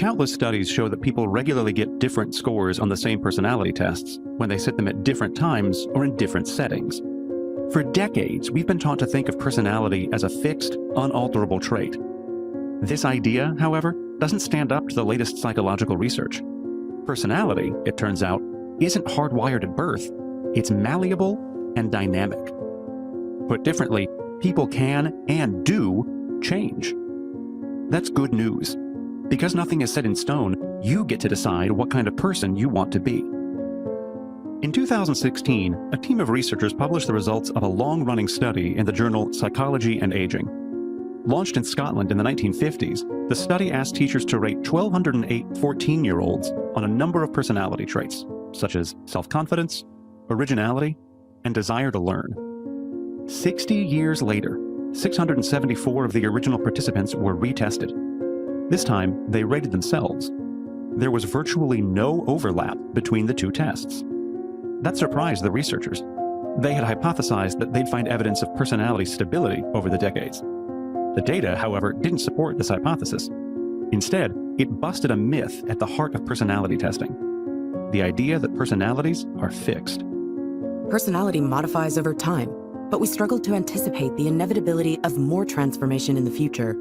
Countless studies show that people regularly get different scores on the same personality tests when they sit them at different times or in different settings. For decades, we've been taught to think of personality as a fixed, unalterable trait. This idea, however, doesn't stand up to the latest psychological research. Personality, it turns out, isn't hardwired at birth. It's malleable and dynamic. Put differently, people can and do change. That's good news. Because nothing is set in stone, you get to decide what kind of person you want to be. In 2016, a team of researchers published the results of a long-running study in the journal Psychology and Aging. Launched in Scotland in the 1950s, the study asked teachers to rate 1,208 14-year-olds on a number of personality traits, such as self-confidence, originality, and desire to learn. 60 years later, 674 of the original participants were retested. This time, they rated themselves. There was virtually no overlap between the two tests. That surprised the researchers. They had hypothesized that they'd find evidence of personality stability over the decades. The data, however, didn't support this hypothesis. Instead, it busted a myth at the heart of personality testing: the idea that personalities are fixed. Personality modifies over time, but we struggle to anticipate the inevitability of more transformation in the future.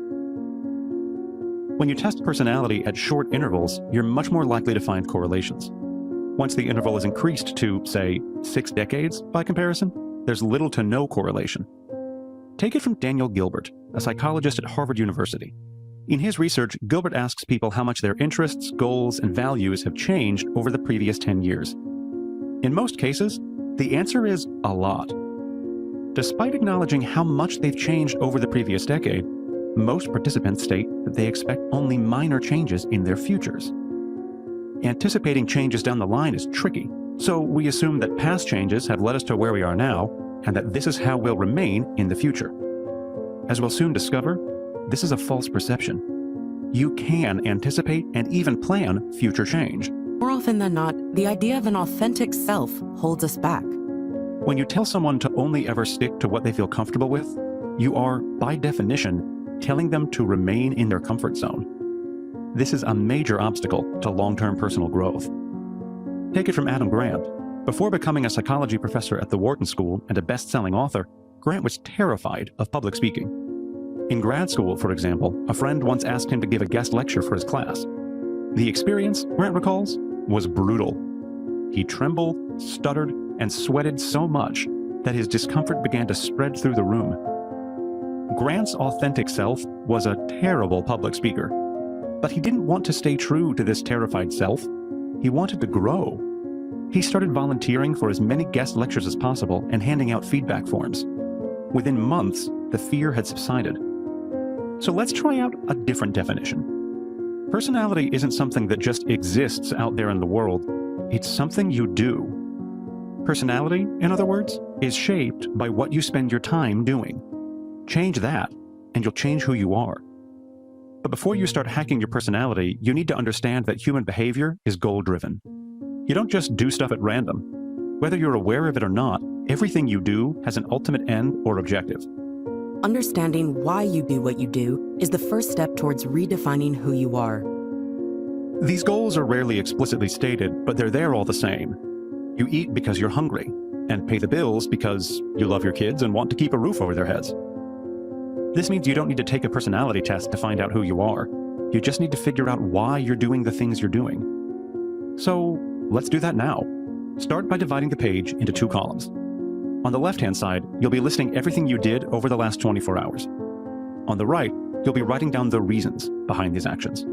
When you test personality at short intervals, you're much more likely to find correlations. Once the interval is increased to, say, 6 decades by comparison, there's little to no correlation. Take it from Daniel Gilbert, a psychologist at Harvard University. In his research, Gilbert asks people how much their interests, goals, and values have changed over the previous 10 years. In most cases, the answer is a lot. Despite acknowledging how much they've changed over the previous decade, most participants state that they expect only minor changes in their futures. Anticipating changes down the line is tricky, so we assume that past changes have led us to where we are now, and that this is how we'll remain in the future. As we'll soon discover, this is a false perception. You can anticipate and even plan future change. More often than not, the idea of an authentic self holds us back. When you tell someone to only ever stick to what they feel comfortable with, you are, by definition, telling them to remain in their comfort zone. This is a major obstacle to long-term personal growth. Take it from Adam Grant. Before becoming a psychology professor at the Wharton School and a best-selling author, Grant was terrified of public speaking. In grad school, for example, a friend once asked him to give a guest lecture for his class. The experience, Grant recalls, was brutal. He trembled, stuttered, and sweated so much that his discomfort began to spread through the room. Grant's authentic self was a terrible public speaker, but he didn't want to stay true to this terrified self. He wanted to grow. He started volunteering for as many guest lectures as possible and handing out feedback forms. Within months, the fear had subsided. So let's try out a different definition. Personality isn't something that just exists out there in the world. It's something you do. Personality, in other words, is shaped by what you spend your time doing. Change that, and you'll change who you are. But before you start hacking your personality, you need to understand that human behavior is goal-driven. You don't just do stuff at random. Whether you're aware of it or not, everything you do has an ultimate end or objective. Understanding why you do what you do is the first step towards redefining who you are. These goals are rarely explicitly stated, but they're there all the same. You eat because you're hungry, and pay the bills because you love your kids and want to keep a roof over their heads. This means you don't need to take a personality test to find out who you are. You just need to figure out why you're doing the things you're doing. So let's do that now. Start by dividing the page into 2 columns. On the left-hand side, you'll be listing everything you did over the last 24 hours. On the right, you'll be writing down the reasons behind these actions.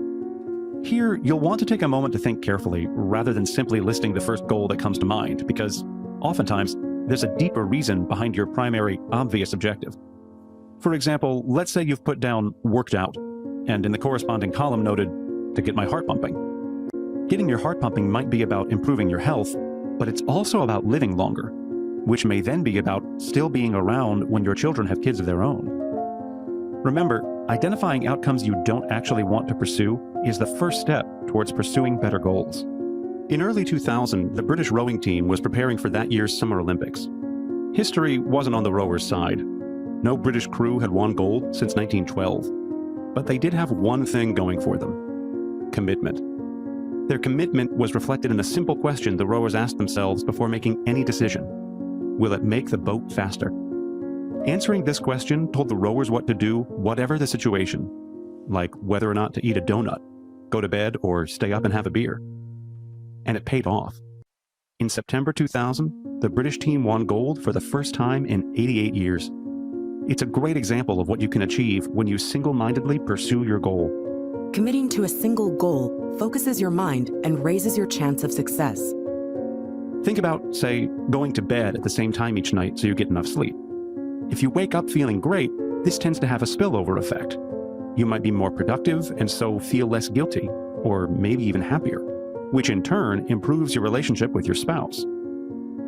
Here, you'll want to take a moment to think carefully rather than simply listing the first goal that comes to mind, because oftentimes there's a deeper reason behind your primary, obvious objective. For example, let's say you've put down worked out, and in the corresponding column noted, to get my heart pumping. Getting your heart pumping might be about improving your health, but it's also about living longer, which may then be about still being around when your children have kids of their own. Remember, identifying outcomes you don't actually want to pursue is the first step towards pursuing better goals. In early 2000, the British rowing team was preparing for that year's Summer Olympics. History wasn't on the rowers' side. No British crew had won gold since 1912. But they did have one thing going for them. commitment. Their commitment was reflected in a simple question the rowers asked themselves before making any decision. Will it make the boat faster? Answering this question told the rowers what to do, whatever the situation, like whether or not to eat a donut, go to bed, or stay up and have a beer. And it paid off. In September 2000, the British team won gold for the first time in 88 years. It's a great example of what you can achieve when you single-mindedly pursue your goal. Committing to a single goal focuses your mind and raises your chance of success. Think about, say, going to bed at the same time each night so you get enough sleep. If you wake up feeling great, this tends to have a spillover effect. You might be more productive and so feel less guilty, or maybe even happier, which in turn improves your relationship with your spouse.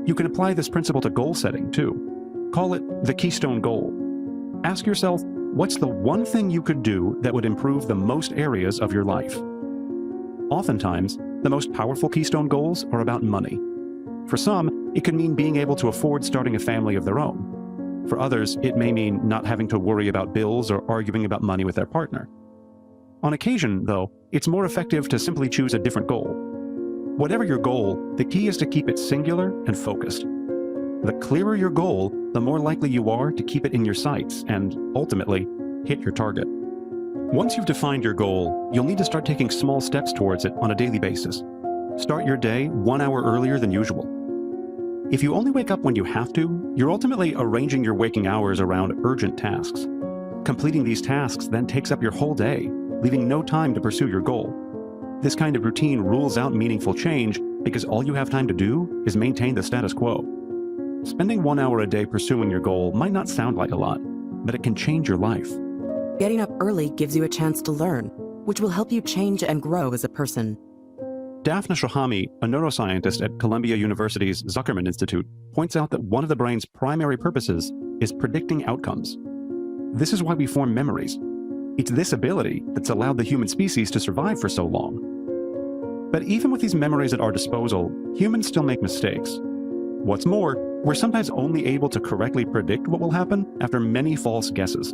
You can apply this principle to goal setting too. Call it the keystone goal. Ask yourself, what's the one thing you could do that would improve the most areas of your life? Oftentimes, the most powerful keystone goals are about money. For some, it could mean being able to afford starting a family of their own. For others, it may mean not having to worry about bills or arguing about money with their partner. On occasion, though, it's more effective to simply choose a different goal. Whatever your goal, the key is to keep it singular and focused. The clearer your goal, the more likely you are to keep it in your sights and, ultimately, hit your target. Once you've defined your goal, you'll need to start taking small steps towards it on a daily basis. Start your day 1 hour earlier than usual. If you only wake up when you have to, you're ultimately arranging your waking hours around urgent tasks. Completing these tasks then takes up your whole day, leaving no time to pursue your goal. This kind of routine rules out meaningful change because all you have time to do is maintain the status quo. Spending 1 hour a day pursuing your goal might not sound like a lot, but it can change your life. Getting up early gives you a chance to learn, which will help you change and grow as a person. Daphne Shahami, a neuroscientist at Columbia University's Zuckerman Institute, points out that one of the brain's primary purposes is predicting outcomes. This is why we form memories. It's this ability that's allowed the human species to survive for so long. But even with these memories at our disposal, humans still make mistakes. What's more, we're sometimes only able to correctly predict what will happen after many false guesses.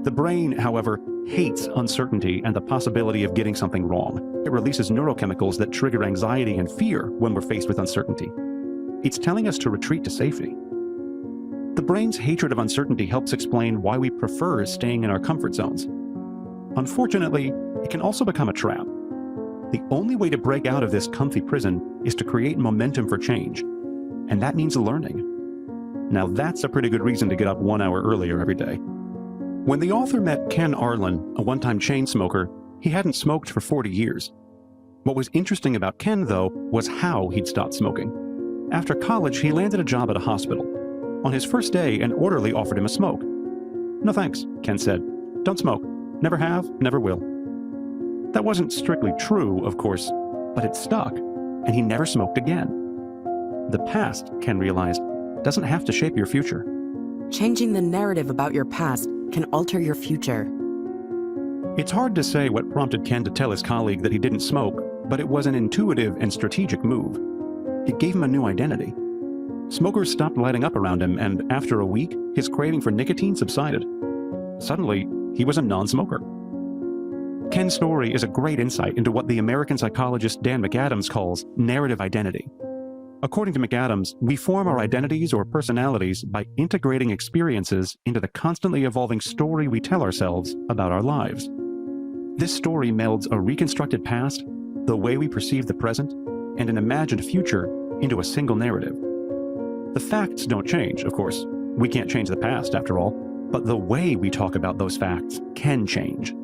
The brain, however, hates uncertainty and the possibility of getting something wrong. It releases neurochemicals that trigger anxiety and fear when we're faced with uncertainty. It's telling us to retreat to safety. The brain's hatred of uncertainty helps explain why we prefer staying in our comfort zones. Unfortunately, it can also become a trap. The only way to break out of this comfy prison is to create momentum for change, and that means learning. Now that's a pretty good reason to get up 1 hour earlier every day. When the author met Ken Arlen, a one-time chain smoker, he hadn't smoked for 40 years. What was interesting about Ken, though, was how he'd stopped smoking. After college, he landed a job at a hospital. On his first day, an orderly offered him a smoke. "No thanks," Ken said. "Don't smoke. Never have, never will." That wasn't strictly true, of course, but it stuck, and he never smoked again. The past, Ken realized, doesn't have to shape your future. Changing the narrative about your past can alter your future. It's hard to say what prompted Ken to tell his colleague that he didn't smoke, but it was an intuitive and strategic move. It gave him a new identity. Smokers stopped lighting up around him, and after a week, his craving for nicotine subsided. Suddenly, he was a non-smoker. Ken's story is a great insight into what the American psychologist Dan McAdams calls narrative identity. According to McAdams, we form our identities or personalities by integrating experiences into the constantly evolving story we tell ourselves about our lives. This story melds a reconstructed past, the way we perceive the present, and an imagined future into a single narrative. The facts don't change, of course. We can't change the past, after all, but the way we talk about those facts can change.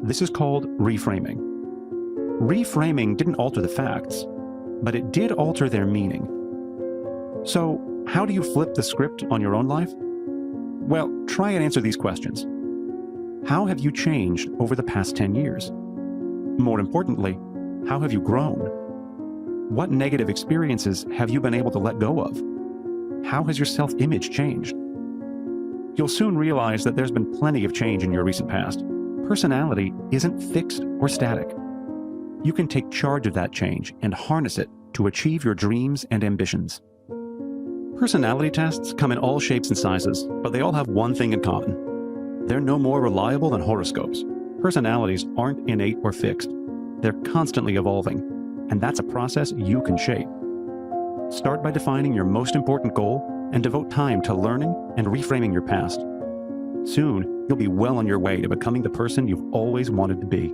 This is called reframing. Reframing didn't alter the facts, but it did alter their meaning. So, how do you flip the script on your own life? Well, try and answer these questions. How have you changed over the past 10 years? More importantly, how have you grown? What negative experiences have you been able to let go of? How has your self-image changed? You'll soon realize that there's been plenty of change in your recent past. Personality isn't fixed or static. You can take charge of that change and harness it to achieve your dreams and ambitions. Personality tests come in all shapes and sizes, but they all have one thing in common. They're no more reliable than horoscopes. Personalities aren't innate or fixed. They're constantly evolving, and that's a process you can shape. Start by defining your most important goal and devote time to learning and reframing your past. Soon, you'll be well on your way to becoming the person you've always wanted to be.